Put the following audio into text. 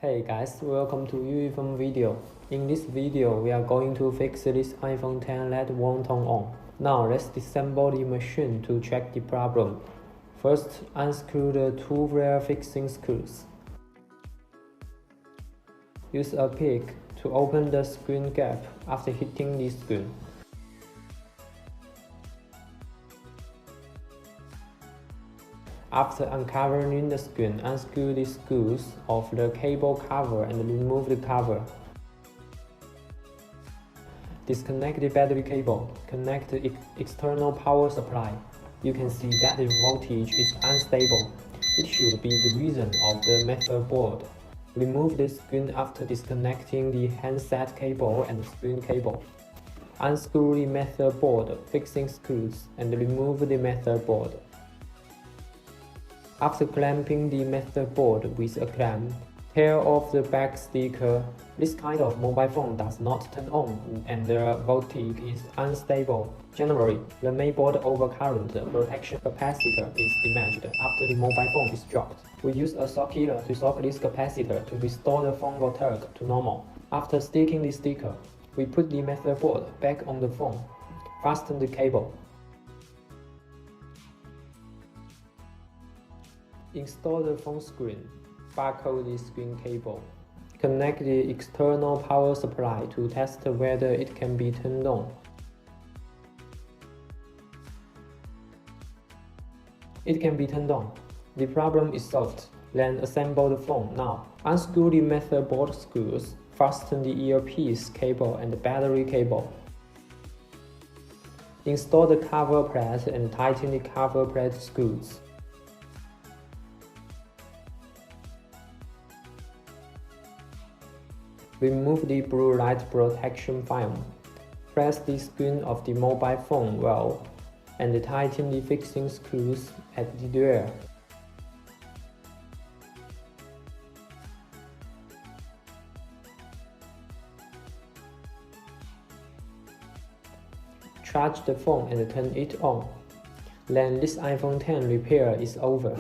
Hey guys, welcome to Ueephone video. In this video, we are going to fix this iPhone X LED won't turn on. Now let's disassemble the machine to check the problem. First, unscrew the two rear fixing screws. Use a pick to open the screen gap after hitting the screen. After uncovering the screen, unscrew the screws of the cable cover and remove the cover. Disconnect the battery cable. Connect the external power supply. You can see that the voltage is unstable. It should be the reason of the motherboard. Remove the screen after disconnecting the handset cable and the screen cable. Unscrew the motherboard fixing screws and remove the motherboard. After clamping the motherboard with a clamp, tear off the back sticker. This kind of mobile phone does not turn on and the voltage is unstable. Generally, the mainboard overcurrent protection capacitor is damaged after the mobile phone is dropped. We use a sock killer to sock this capacitor to restore the phone voltage to normal. After sticking the sticker, we put the motherboard back on the phone. Fasten the cable. Install the phone screen. Buckle the screen cable. Connect the external power supply to test whether it can be turned on. It can be turned on. The problem is solved. Then assemble the phone now. Unscrew the motherboard screws. Fasten the earpiece cable and the battery cable. Install the cover plate and tighten the cover plate screws. Remove the blue light protection film. Press the screen of the mobile phone well and tighten the fixing screws at the rear. Charge the phone and turn it on. Then this iPhone X repair is over.